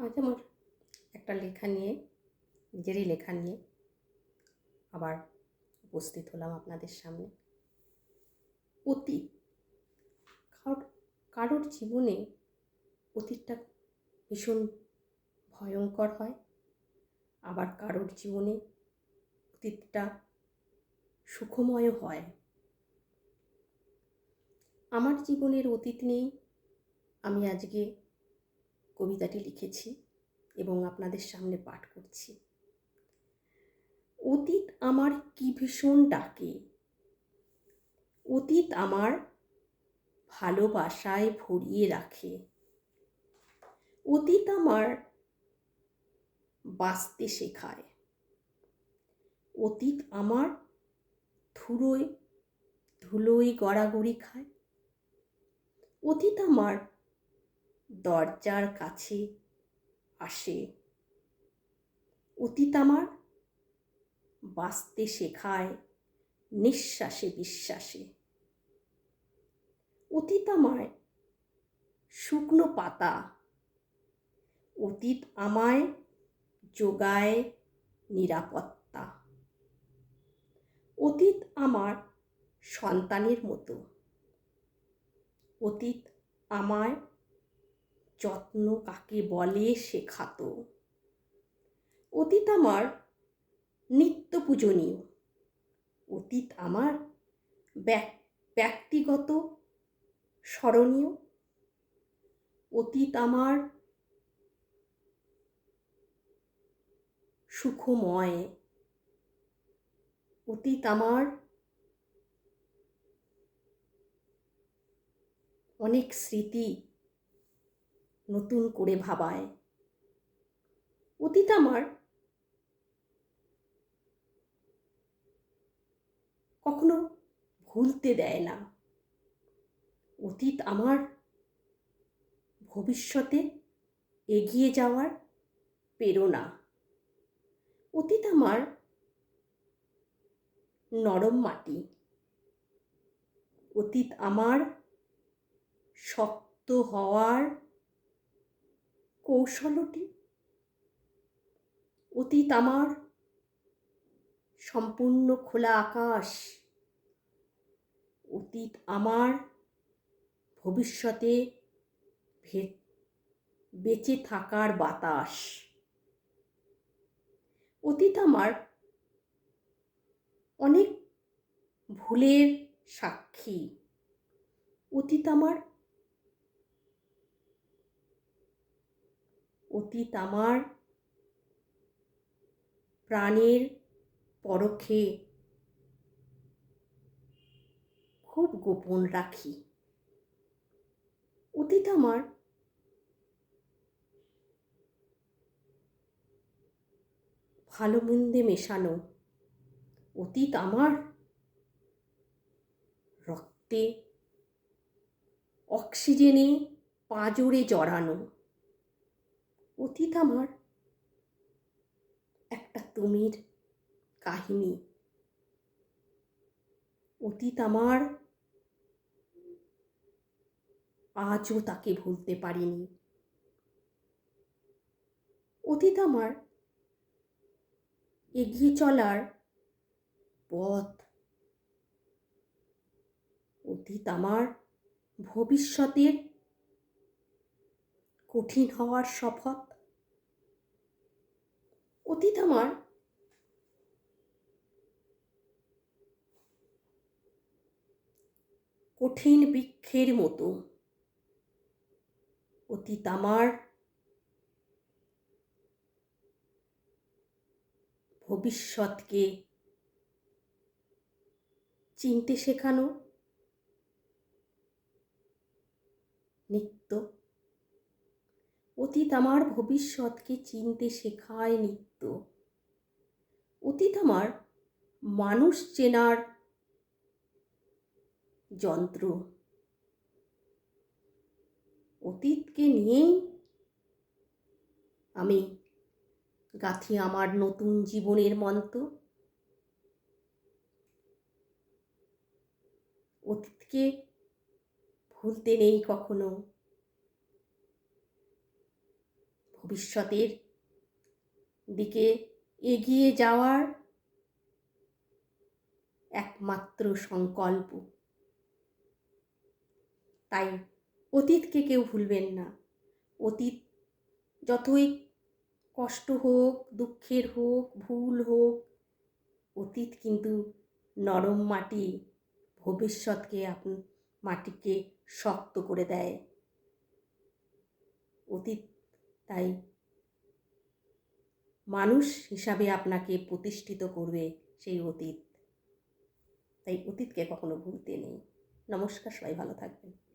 আজ আমার একটা লেখা নিয়ে, নিজেরই লেখা নিয়ে আবার উপস্থিত হলাম আপনাদের সামনে। অতীত, কারোর জীবনে অতীতটা ভীষণ ভয়ঙ্কর হয়, আবার কারোর জীবনে অতীতটা সুখময় হয়। আমার জীবনের অতীত নিয়েই আমি আজকে কবিতাটি লিখেছি এবং আপনাদের সামনে পাঠ করছি। অতীত আমার কি ভীষণ ডাকে, অতীত আমার ভালোবাসায় ভরিয়ে রাখে, অতীত আমার বাঁচতে শেখায়, অতীত আমার ধুলোয় ধুলোয় গড়াগড়ি খায়, অতীত আমার দরজার কাছে আসে, অতীত আমার বাঁচতে শেখায় নিঃশ্বাসে বিশ্বাসে, অতীত আমায় শুকনো পাতা, অতীত আমায় যোগায় নিরাপত্তা, অতীত আমার সন্তানের মতো, অতীত আমায় যত্ন কাকে বলে শেখাতো, অতীত আমার নিত্য পূজনীয়, অতীত আমার ব্যক্তিগত স্মরণীয়, অতীত আমার সুখময়, অতীত আমার অনেক স্মৃতি নতুন করে ভাবায়, অতীত আমার কখনো ভুলতে দেয় না, অতীত আমার ভবিষ্যতে এগিয়ে যাওয়ার প্রেরণা, অতীত আমার নরম মাটি, অতীত আমার শক্ত হওয়ার কৌশলটি, অতীত আমার সম্পূর্ণ খোলা আকাশ, অতীত আমার ভবিষ্যতে বেঁচে থাকার বাতাস, অতীত আমার অনেক ভুলের সাক্ষী, অতীত আমার অতীত আমার প্রাণের পরখে খুব গোপন রাখি, অতীত আমার ভালো মন্দে মেশানো, অতীত আমার রক্তে অক্সিজেনে পাঁজরে জড়ানো, অতীত আমার একটা তুমির কাহিনী, অতীত আমার আজও তাকে ভুলতে পারিনি, অতীত আমার এগিয়ে চলার পথ, অতীত আমার ভবিষ্যতের কঠিন হওয়ার শপথ, অতীত আমার কঠিন বৃক্ষের মতো, অতীত আমার ভবিষ্যৎকে চিনতে শেখানো নিত্য, অতীত আমার ভবিষ্যৎকে চিনতে শেখায় নিত্য, অতীত আমার মানুষ চেনার যন্ত্র, অতীতকে নিয়েই আমি গাঁথি আমার নতুন জীবনের মন্ত্র, অতীতকে ভুলতে নেই কখনো, ভবিষ্যতের দিকে এগিয়ে যাওয়ার একমাত্র সংকল্প। তাই অতীতকে কেউ ভুলবেন না। অতীত যতই কষ্ট হোক, দুঃখের হোক, ভুল হোক, অতীত কিন্তু নরম মাটি, ভবিষ্যৎকে মাটিকে শক্ত করে দেয়। অতীত তাই মানুষ হিসাবে আপনাকে প্রতিষ্ঠিত করবে সেই অতীত। তাই অতীতকে কখনো ভুলতে নেই। নমস্কার, সবাই ভালো থাকবেন।